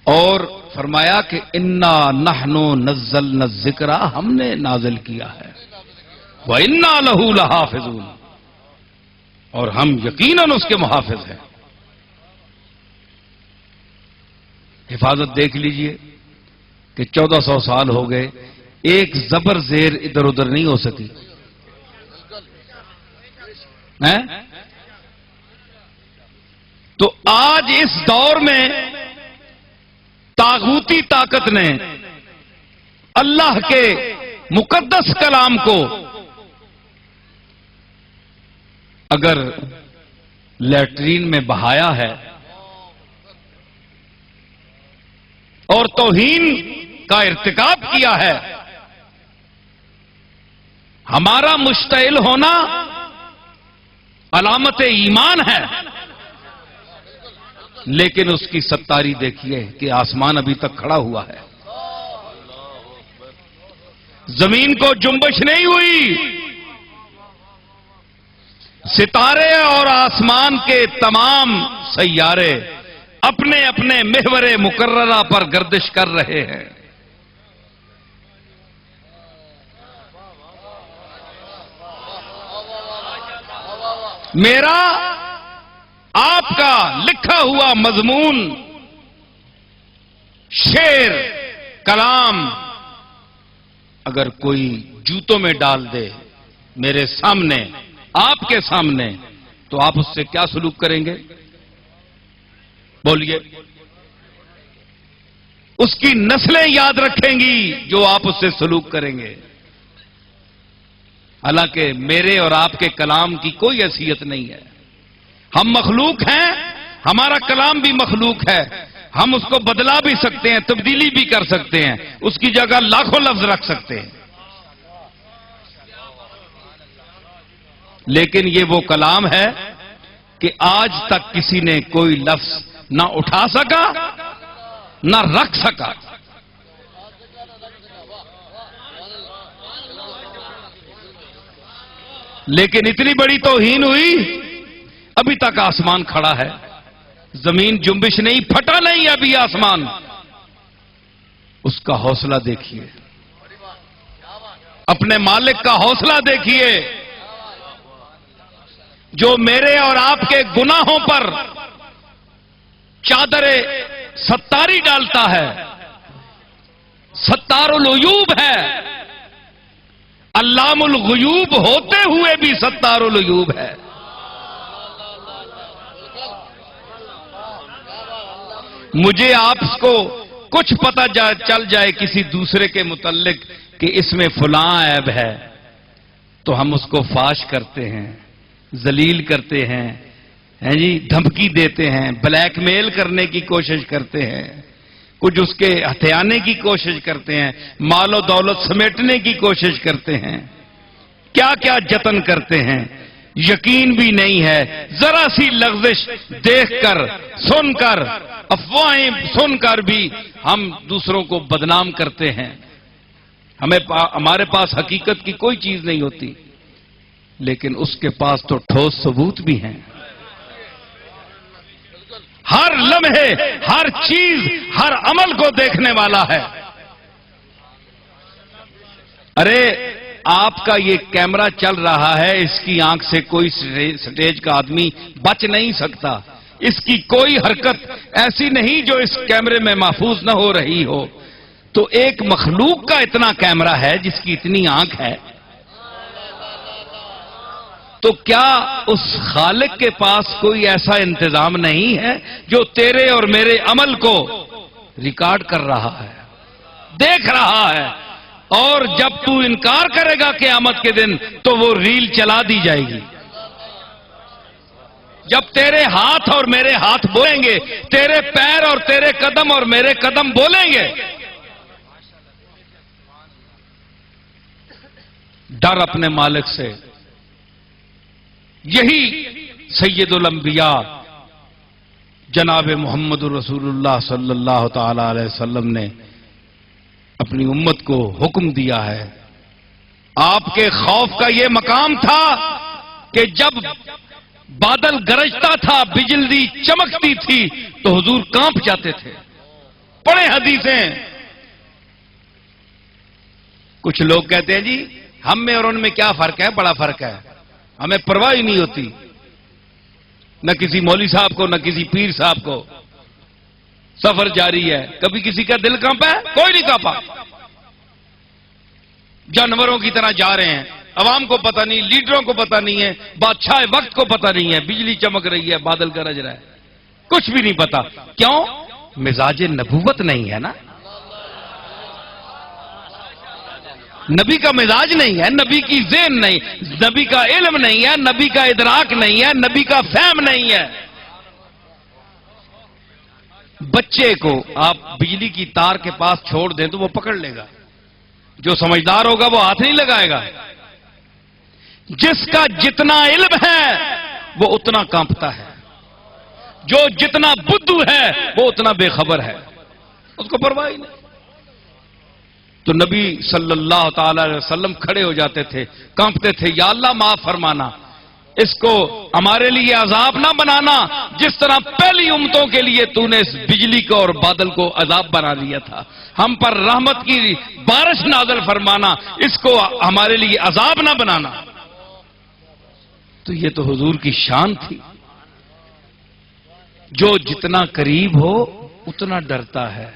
اور فرمایا کہ انا نحنو نزلنا الذکر، ہم نے نازل کیا ہے، وَإِنَّا لَهُ لَحَافِظُونَ، اور ہم یقیناً اس کے محافظ ہیں۔ حفاظت دیکھ لیجئے کہ 1400 سال ہو گئے، ایک زبر زیر ادھر ادھر نہیں ہو سکی تو آج اس دور میں طاغوتی طاقت نے اللہ کے مقدس کلام کو اگر لیٹرین میں بہایا ہے اور توہین کا ارتکاب کیا ہے، ہمارا مشتعل ہونا علامت ایمان ہے، لیکن اس کی ستاری دیکھیے کہ آسمان ابھی تک کھڑا ہوا ہے، زمین کو جنبش نہیں ہوئی، ستارے اور آسمان کے تمام سیارے اپنے اپنے محور مقررہ پر گردش کر رہے ہیں۔ میرا آپ کا لکھا ہوا مضمون، شعر، کلام اگر کوئی جوتوں میں ڈال دے میرے سامنے، آپ کے سامنے، تو آپ اس سے کیا سلوک کریں گے؟ بولیے۔ اس کی نسلیں یاد رکھیں گی جو آپ اس سے سلوک کریں گے۔ حالانکہ میرے اور آپ کے کلام کی کوئی حیثیت نہیں ہے، ہم مخلوق ہیں، ہمارا کلام بھی مخلوق ہے، ہم اس کو بدلا بھی سکتے ہیں، تبدیلی بھی کر سکتے ہیں، اس کی جگہ لاکھوں لفظ رکھ سکتے ہیں، لیکن یہ وہ کلام ہے کہ آج تک کسی نے کوئی لفظ نہ اٹھا سکا نہ رکھ سکا۔ لیکن اتنی بڑی توہین ہوئی، ابھی تک آسمان کھڑا ہے، زمین جنبش نہیں، پھٹا نہیں ابھی آسمان۔ اس کا حوصلہ دیکھیے، اپنے مالک کا حوصلہ دیکھیے، جو میرے اور آپ کے گناہوں پر چادر ستاری ڈالتا ہے، ستار العیوب ہے، علام الغیوب ہوتے ہوئے بھی ستار العیوب ہے۔ مجھے آپ کو کچھ پتہ چل جائے کسی دوسرے کے متعلق کہ اس میں فلاں عیب ہے، تو ہم اس کو فاش کرتے ہیں، ذلیل کرتے ہیں، جی دھمکی دیتے ہیں، بلیک میل کرنے کی کوشش کرتے ہیں، کچھ اس کے ہتھیانے کی کوشش کرتے ہیں، مال و دولت سمیٹنے کی کوشش کرتے ہیں، کیا کیا جتن کرتے ہیں، یقین بھی نہیں ہے، ذرا سی لغزش دیکھ کر، سن کر، افواہیں سن کر بھی ہم دوسروں کو بدنام کرتے ہیں۔ ہمارے پاس حقیقت کی کوئی چیز نہیں ہوتی، لیکن اس کے پاس تو ٹھوس ثبوت بھی ہیں۔ ہر لمحے، ہر چیز، ہر عمل کو دیکھنے والا ہے۔ ارے آپ کا یہ کیمرہ چل رہا ہے، اس کی آنکھ سے کوئی سٹیج کا آدمی بچ نہیں سکتا، اس کی کوئی حرکت ایسی نہیں جو اس کیمرے میں محفوظ نہ ہو رہی ہو، تو ایک مخلوق کا اتنا کیمرہ ہے جس کی اتنی آنکھ ہے، تو کیا اس خالق کے پاس کوئی ایسا انتظام نہیں ہے جو تیرے اور میرے عمل کو ریکارڈ کر رہا ہے، دیکھ رہا ہے، اور جب تو انکار کرے گا قیامت کے دن تو وہ ریل چلا دی جائے گی۔ جب تیرے ہاتھ اور میرے ہاتھ بولیں گے، تیرے پیر اور تیرے قدم اور میرے قدم بولیں گے، ڈر اپنے مالک سے۔ یہی سید الانبیاء جناب محمد رسول اللہ صلی اللہ تعالی علیہ وسلم نے اپنی امت کو حکم دیا ہے۔ آپ کے خوف کا یہ مقام تھا کہ جب بادل گرجتا تھا، بجلی چمکتی تھی تو حضور کانپ جاتے تھے، پڑھیں حدیثیں. کچھ لوگ کہتے ہیں جی ہم میں اور ان میں کیا فرق ہے؟ بڑا فرق ہے، ہمیں پرواہ ہی نہیں ہوتی، نہ کسی مولوی صاحب کو نہ کسی پیر صاحب کو. سفر جاری ہے، کبھی کسی کا دل کانپا ہے؟ کوئی نہیں کانپا. جانوروں کی طرح جا رہے ہیں، عوام کو پتہ نہیں، لیڈروں کو پتہ نہیں ہے، بادشاہ وقت کو پتہ نہیں ہے، بجلی چمک رہی ہے، بادل گرج رہا ہے، کچھ بھی نہیں پتا. کیوں؟ مزاج نبوت نہیں ہے نا. نبی کا مزاج نہیں ہے، نبی کی ذہن نہیں، نبی کا علم نہیں ہے، نبی کا ادراک نہیں ہے، نبی کا فہم نہیں ہے. بچے کو آپ بجلی کی تار کے پاس چھوڑ دیں تو وہ پکڑ لے گا، جو سمجھدار ہوگا وہ ہاتھ نہیں لگائے گا. جس کا جتنا علم ہے وہ اتنا کانپتا ہے، جو جتنا بدھو ہے وہ اتنا بے خبر ہے، اس کو پرواہ ہی نہیں. تو نبی صلی اللہ تعالی علیہ وسلم کھڑے ہو جاتے تھے، کانپتے تھے، یا اللہ معاف فرمانا، اس کو ہمارے لیے عذاب نہ بنانا، جس طرح پہلی امتوں کے لیے تو نے اس بجلی کو اور بادل کو عذاب بنا دیا تھا. ہم پر رحمت کی بارش نازل فرمانا، اس کو ہمارے لیے عذاب نہ بنانا. تو یہ تو حضور کی شان تھی. جو جتنا قریب ہو اتنا ڈرتا ہے،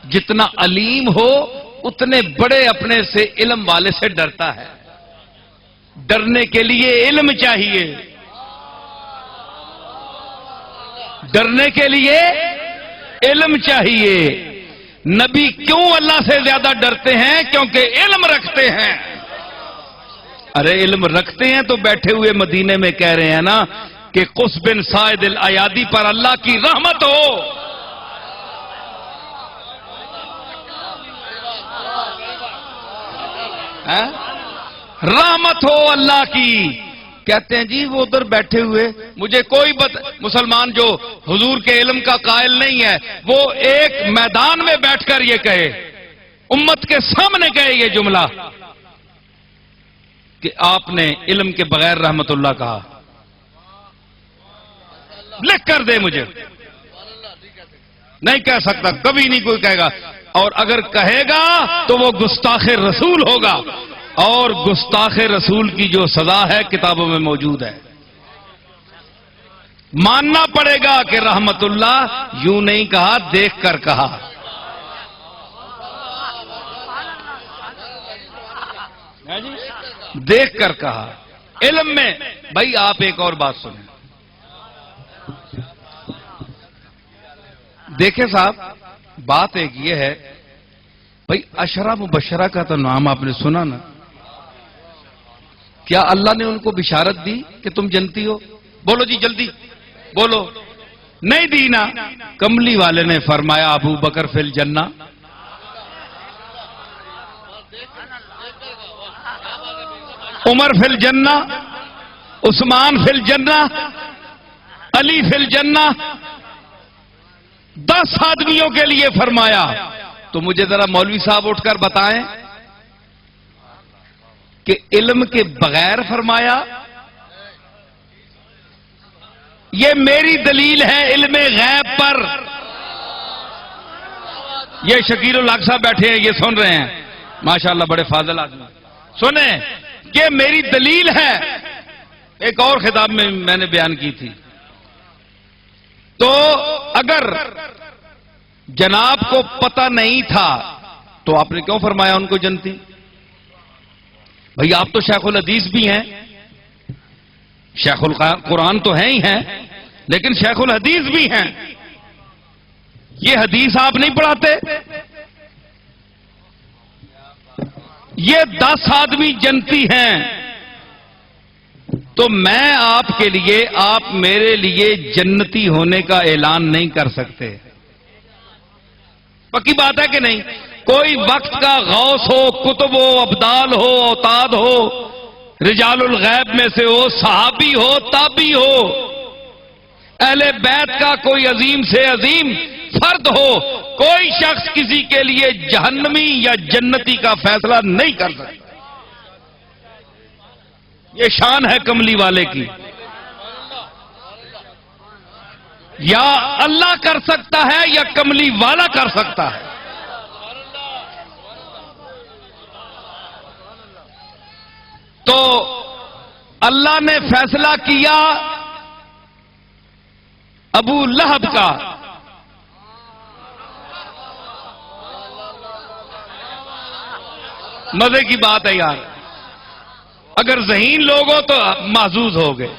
جتنا علیم ہو اتنے بڑے اپنے سے علم والے سے ڈرتا ہے. ڈرنے کے لیے علم چاہیے، ڈرنے کے لیے علم چاہیے. نبی کیوں اللہ سے زیادہ ڈرتے ہیں؟ کیونکہ علم رکھتے ہیں. ارے علم رکھتے ہیں تو بیٹھے ہوئے مدینے میں کہہ رہے ہیں نا کہ قص بن سعید الایادی پر اللہ کی رحمت ہو. رحمت ہو اللہ کی. کہتے ہیں جی وہ ادھر بیٹھے ہوئے، مجھے کوئی مسلمان جو حضور کے علم کا قائل نہیں ہے وہ ایک میدان میں بیٹھ کر یہ کہے، امت کے سامنے کہے یہ جملہ کہ آپ نے علم کے بغیر رحمت اللہ کہا. لکھ کر دے مجھے. نہیں کہہ سکتا، کبھی نہیں کوئی کہے گا. اور اگر کہے گا تو وہ گستاخ رسول ہوگا، اور گستاخ رسول کی جو سزا ہے کتابوں میں موجود ہے. ماننا پڑے گا کہ رحمت اللہ یوں نہیں کہا، دیکھ کر کہا. دیکھ کر کہا. علم میں بھائی آپ ایک اور بات سنیں. دیکھیں صاحب، بات ایک یہ ہے بھائی، عشرہ مبشرہ کا تو نام آپ نے سنا نا. کیا اللہ نے ان کو بشارت دی کہ تم جنتی ہو؟ بولو جی جلدی بولو. نہیں دی نا. کملی والے نے فرمایا ابو بکر فی الجنہ، عمر فی الجنہ، عثمان فی الجنہ، علی فی الجنہ. 10 آدمیوں کے لیے فرمایا. تو مجھے ذرا مولوی صاحب اٹھ کر بتائیں کہ علم کے بغیر فرمایا؟ یہ میری دلیل ہے علم غیب پر. یہ شکیل الحق صاحب بیٹھے ہیں، یہ سن رہے ہیں، ماشاءاللہ بڑے فاضل آدمی. سنیں، یہ میری دلیل ہے. ایک اور خطاب میں نے بیان کی تھی. تو اگر جناب کو پتہ نہیں تھا تو آپ نے کیوں فرمایا ان کو جنتی؟ بھئی آپ تو شیخ الحدیث بھی ہیں، شیخ القرآن تو ہیں ہی ہیں، لیکن شیخ الحدیث بھی ہیں. یہ حدیث آپ نہیں پڑھاتے؟ یہ 10 آدمی جنتی ہیں تو میں آپ کے لیے، آپ میرے لیے جنتی ہونے کا اعلان نہیں کر سکتے. پکی بات ہے کہ نہیں؟ کوئی وقت کا غوث ہو، کتب ہو، ابدال ہو، اوتاد ہو، رجال الغیب میں سے ہو، صحابی ہو، تابعی ہو، اہل بیت کا کوئی عظیم سے عظیم فرد ہو، کوئی شخص کسی کے لیے جہنمی یا جنتی کا فیصلہ نہیں کر سکتا. یہ شان ہے کملی والے کی، یا اللہ کر سکتا ہے یا کملی والا کر سکتا ہے. تو اللہ نے فیصلہ کیا ابو لہب کا. مزے کی بات ہے یار، اگر ذہین لوگ ہو تو محظوظ ہو گئے.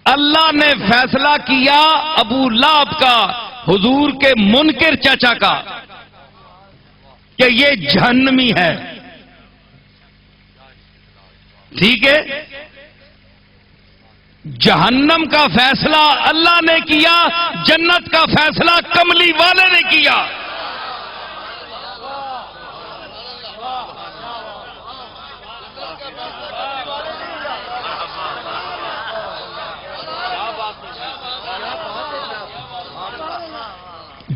اللہ نے فیصلہ کیا ابو لہب کا، حضور کے منکر چچا کا، کہ یہ جہنمی ہے. ٹھیک ہے، جہنم کا فیصلہ اللہ نے کیا، جنت کا فیصلہ کملی والے نے کیا.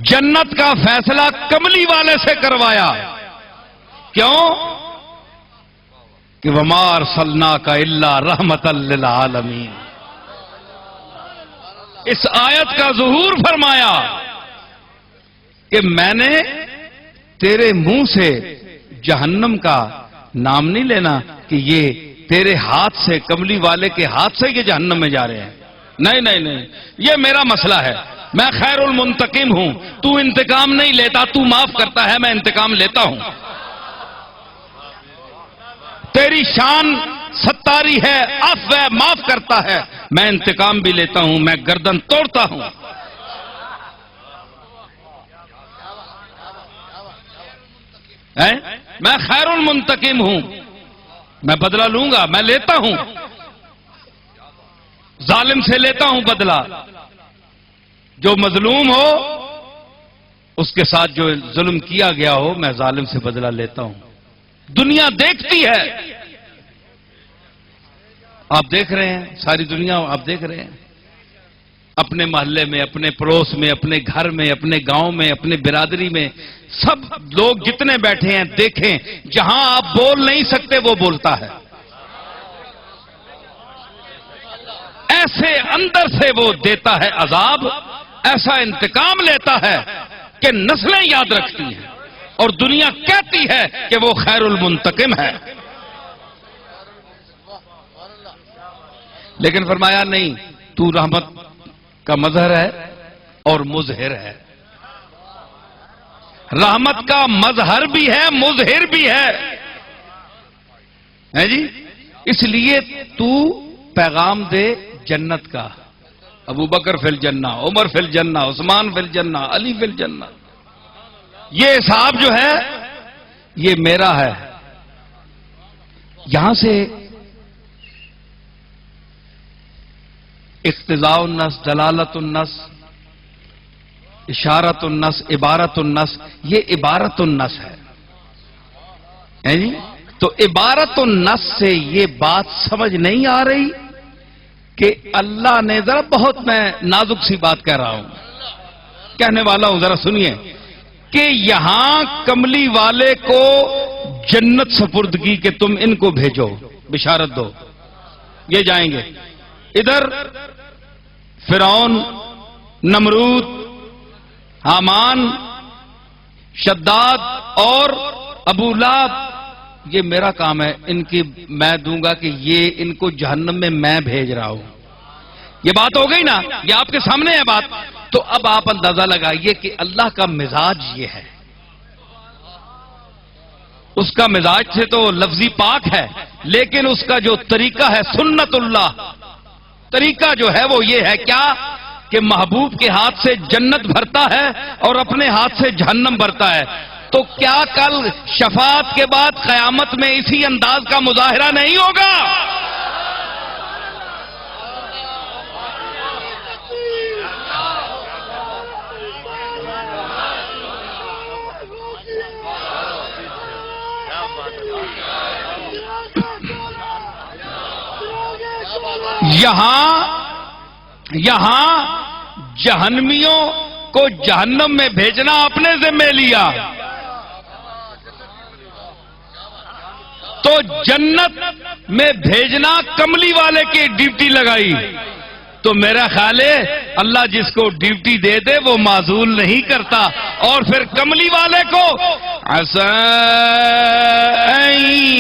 جنت کا فیصلہ کملی والے سے کروایا. کیوں؟ کہ وما ارسلناک الا رحمتا للعالمین. اس آیت کا ظہور فرمایا کہ میں نے تیرے منہ سے جہنم کا نام نہیں لینا کہ یہ تیرے ہاتھ سے، کملی والے کے ہاتھ سے یہ جہنم میں جا رہے ہیں. نہیں نہیں نہیں، یہ میرا مسئلہ ہے. میں خیر المنتقم ہوں. تو انتقام نہیں لیتا، تو معاف کرتا ہے، میں انتقام لیتا ہوں. تیری شان ستاری ہے، عفو ہے، معاف کرتا ہے، میں انتقام بھی لیتا ہوں، میں گردن توڑتا ہوں. میں خیر المنتقم ہوں، میں بدلہ لوں گا، میں لیتا ہوں، ظالم سے لیتا ہوں بدلہ. جو مظلوم ہو اس کے ساتھ جو ظلم کیا گیا ہو، میں ظالم سے بدلہ لیتا ہوں. دنیا دیکھتی ہے، آپ دیکھ رہے ہیں، ساری دنیا آپ دیکھ رہے ہیں. اپنے محلے میں، اپنے پڑوس میں، اپنے گھر میں، اپنے گاؤں میں، اپنے برادری میں، سب لوگ جتنے بیٹھے ہیں دیکھیں، جہاں آپ بول نہیں سکتے وہ بولتا ہے. ایسے اندر سے وہ دیتا ہے عذاب، ایسا انتقام لیتا ہے کہ نسلیں یاد رکھتی ہیں اور دنیا کہتی ہے کہ وہ خیر المنتقم ہے. لیکن فرمایا نہیں، تو رحمت کا مظہر ہے اور مظہر ہے. رحمت کا مظہر بھی ہے، مظہر بھی ہے جی. اس لیے تو پیغام دے جنت کا. ابو بکر فی الجنہ، عمر فی الجنہ، عثمان فی الجنہ، علی فی الجنہ. یہ حساب جو ہے یہ میرا ہے. یہاں سے اقتضاء النص، دلالت النص، اشارت النص، عبارت النص، یہ عبارت النص ہے جی. تو عبارت النص سے یہ بات سمجھ نہیں آ رہی کہ اللہ نے، ذرا بہت میں نازک سی بات کہہ رہا ہوں، کہنے والا ہوں، ذرا سنیے، کہ یہاں کملی والے کو جنت سپردگی کہ تم ان کو بھیجو، بشارت دو، یہ جائیں گے. ادھر فرعون، نمرود، حامان، شداد اور ابو لہب، یہ میرا کام ہے. ان کی میں دوں گا کہ یہ ان کو جہنم میں میں بھیج رہا ہوں. یہ بات ہو گئی نا، یہ آپ کے سامنے ہے بات. تو اب آپ اندازہ لگائیے کہ اللہ کا مزاج یہ ہے. اس کا مزاج سے تو لفظی پاک ہے، لیکن اس کا جو طریقہ ہے سنت اللہ، طریقہ جو ہے وہ یہ ہے کیا کہ محبوب کے ہاتھ سے جنت بھرتا ہے اور اپنے ہاتھ سے جہنم بھرتا ہے. تو کیا کل شفاعت کے بعد قیامت میں اسی انداز کا مظاہرہ نہیں ہوگا؟ یہاں جہنمیوں کو جہنم میں بھیجنا اپنے ذمہ لیا، تو جنت میں بھیجنا کملی والے کی ڈیوٹی لگائی. تو میرا خیال ہے اللہ جس کو ڈیوٹی دے دے وہ معزول نہیں کرتا. اور پھر کملی والے کو عسى أن